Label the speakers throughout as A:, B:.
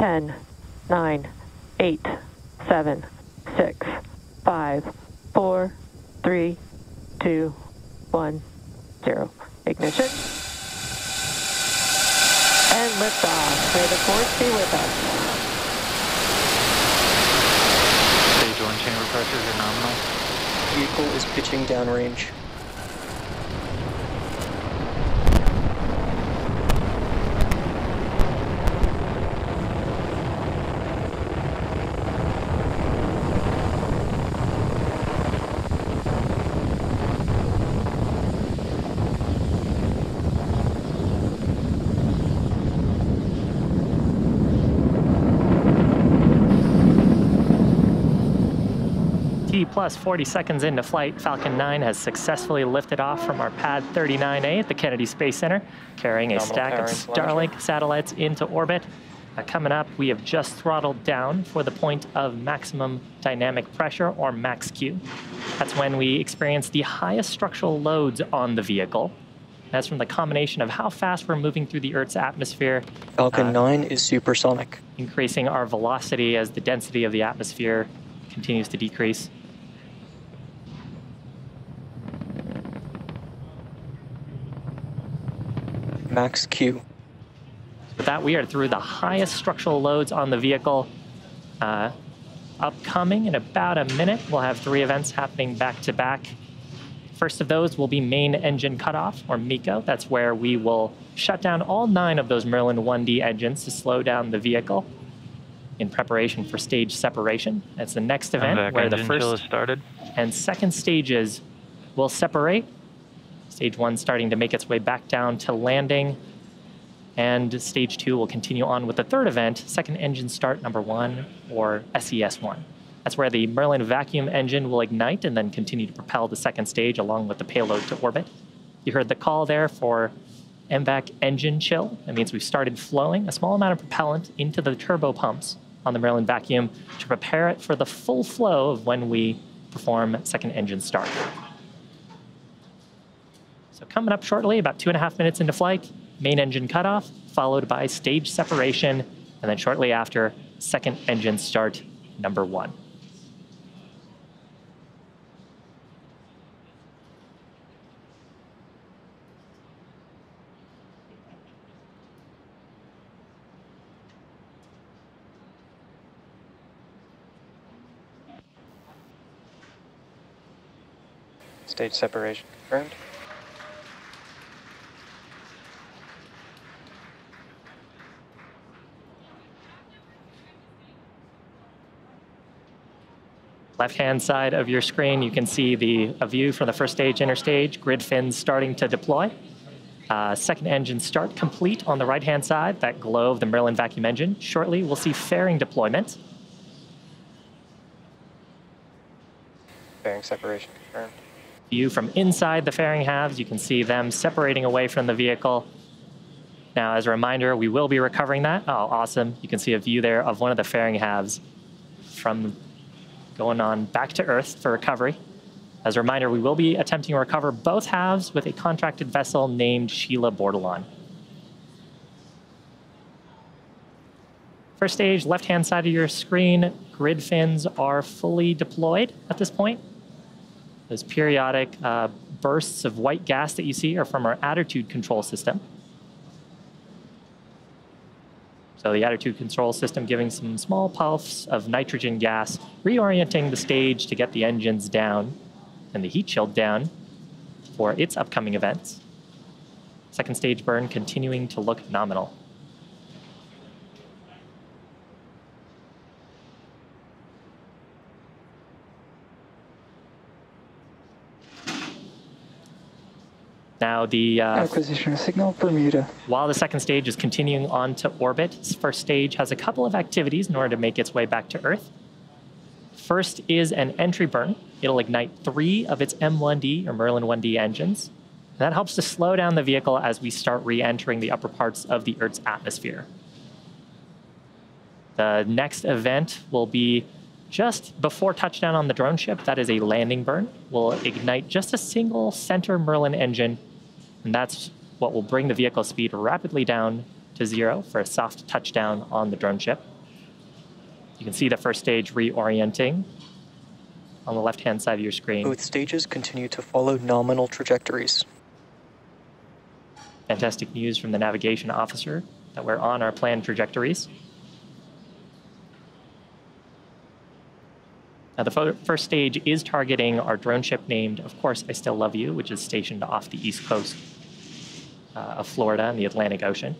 A: 10, 9, 8, 7, 6, 5, 4, 3, 2, 1, 0. Ignition. And liftoff. May the force be with us.
B: Stage 1 chamber pressures are nominal.
C: Vehicle is pitching downrange.
D: Plus 40 seconds into flight, Falcon 9 has successfully lifted off from our pad 39A at the Kennedy Space Center, carrying a stack of Starlink satellites into orbit. Coming up, we have just throttled down for the point of maximum dynamic pressure, or max Q. That's when we experience the highest structural loads on the vehicle. That's from the combination of how fast we're moving through the Earth's atmosphere.
C: Falcon 9 is supersonic.
D: Increasing our velocity as the density of the atmosphere continues to decrease.
C: Max Q.
D: With that, we are through the highest structural loads on the vehicle. Upcoming in about a minute, we'll have 3 events happening back to back. First of those will be main engine cutoff, or MECO. That's where we will shut down all 9 of those Merlin 1D engines to slow down the vehicle in preparation for stage separation. That's the next event where the first and second stages will separate. Stage 1 starting to make its way back down to landing, and Stage 2 will continue on with the third event, second engine start number 1, or SES1. That's where the Merlin vacuum engine will ignite and then continue to propel the second stage along with the payload to orbit. You heard the call there for MVAC engine chill. That means we've started flowing a small amount of propellant into the turbo pumps on the Merlin vacuum to prepare it for the full flow of when we perform second engine start. So coming up shortly, about 2.5 minutes into flight, main engine cutoff, followed by stage separation, and then shortly after, second engine start number 1.
C: Stage separation confirmed.
D: Left-hand side of your screen, you can see a view from the first stage, interstage, grid fins starting to deploy. Second engine start complete on the right-hand side, that glow of the Merlin vacuum engine. Shortly, we'll see fairing deployment.
C: Fairing separation confirmed.
D: View from inside the fairing halves, you can see them separating away from the vehicle. Now, as a reminder, we will be recovering that. Oh, awesome. You can see a view there of one of the fairing halves from going on back to Earth for recovery. As a reminder, we will be attempting to recover both halves with a contracted vessel named Sheila Bordelon. First stage, left-hand side of your screen, grid fins are fully deployed at this point. Those periodic bursts of white gas that you see are from our attitude control system. So the attitude control system giving some small puffs of nitrogen gas, reorienting the stage to get the engines down and the heat shield down for its upcoming events. Second stage burn continuing to look nominal. Now the
E: acquisition of signal Bermuda.
D: While the second stage is continuing on to orbit, this first stage has a couple of activities in order to make its way back to Earth. First is an entry burn. It'll ignite 3 of its M1D or Merlin 1D engines. And that helps to slow down the vehicle as we start re-entering the upper parts of the Earth's atmosphere. The next event will be just before touchdown on the drone ship. That is a landing burn. We'll ignite just a single center Merlin engine, and that's what will bring the vehicle speed rapidly down to to 0 for a soft touchdown on the drone ship. You can see the first stage reorienting on the left-hand side of your screen.
C: Both stages continue to follow nominal trajectories.
D: Fantastic news from the navigation officer that we're on our planned trajectories. Now, the first stage is targeting our drone ship named, of course, I Still Love You, which is stationed off the east coast of Florida in the Atlantic Ocean.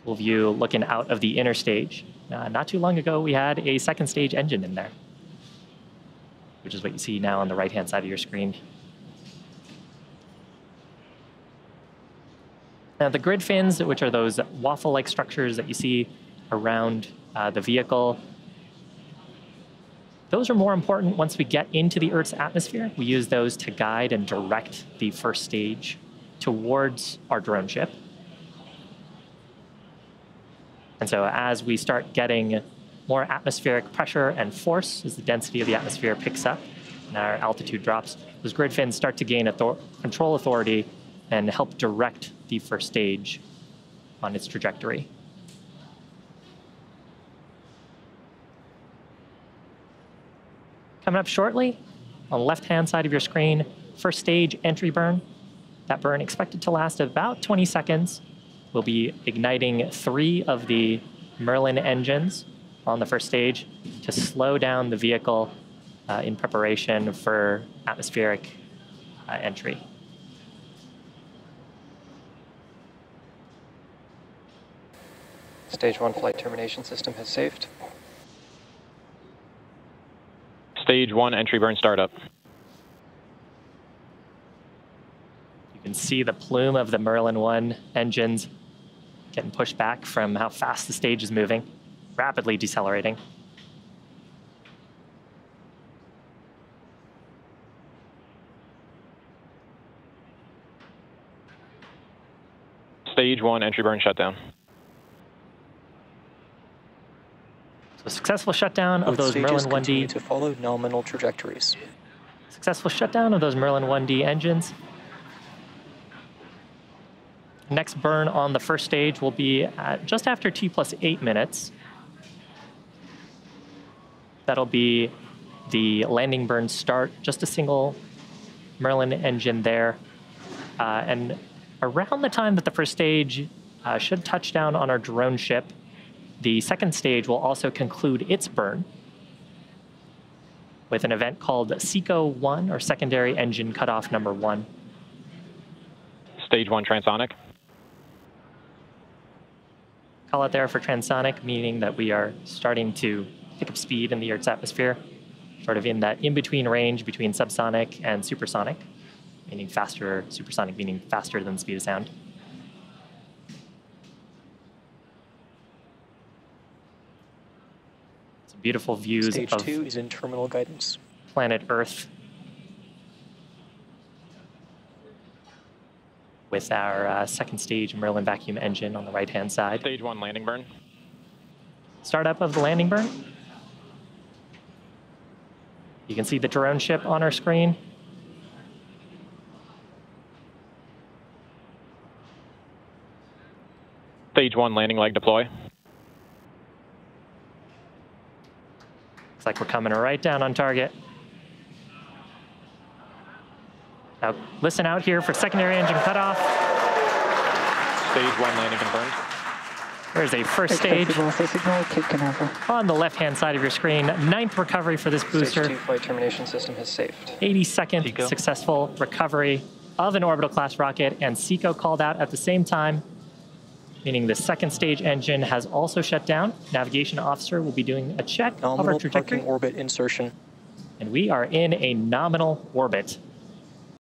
D: Cool view looking out of the inner stage. Not too long ago, we had a second stage engine in there, which is what you see now on the right-hand side of your screen. Now, the grid fins, which are those waffle-like structures that you see around the vehicle, those are more important once we get into the Earth's atmosphere. We use those to guide and direct the first stage towards our drone ship. And so as we start getting more atmospheric pressure and force, as the density of the atmosphere picks up and our altitude drops, those grid fins start to gain control authority and help direct the first stage on its trajectory. Coming up shortly, on the left-hand side of your screen, first stage entry burn. That burn expected to last about 20 seconds. We'll be igniting 3 of the Merlin engines on the first stage to slow down the vehicle in preparation for atmospheric entry.
C: Stage 1 flight termination system has saved.
F: Stage 1 entry burn startup.
D: You can see the plume of the Merlin 1 engines getting pushed back from how fast the stage is moving, rapidly decelerating.
F: Stage 1 entry burn shutdown.
D: So successful shutdown of those Merlin 1D.
C: Continue to follow nominal trajectories.
D: Successful shutdown of those Merlin 1D engines. Next burn on the first stage will be at just after T+8 minutes. That'll be the landing burn start, just a single Merlin engine there. And around the time that the first stage should touch down on our drone ship, the second stage will also conclude its burn with an event called SECO 1, or Secondary Engine Cutoff Number 1.
F: Stage 1 transonic.
D: Call out there for transonic, meaning that we are starting to pick up speed in the Earth's atmosphere, sort of in that in-between range between subsonic and supersonic, meaning faster, supersonic meaning faster than the speed of sound. Some beautiful views
C: Stage
D: of
C: 2 is in terminal guidance.
D: planet Earth with our second stage Merlin vacuum engine on the right-hand side.
F: Stage 1 landing burn.
D: Startup of the landing burn. You can see the drone ship on our screen.
F: Stage 1 landing leg deploy.
D: Looks like we're coming right down on target. Now, listen out here for secondary engine cutoff.
F: Stage 1 landing confirmed.
D: There's a first stage
E: Signal, Cape Canaveral.
D: on the left-hand side of your screen. 9th recovery for this booster.
C: Stage 2 flight termination system has saved.
D: 82nd
B: SECO.
D: successful recovery of an orbital class rocket, and SECO called out at the same time, meaning the second stage engine has also shut down. Navigation officer will be doing a check of our
C: Nominal
D: trajectory.
C: parking orbit insertion.
D: And we are in a nominal orbit.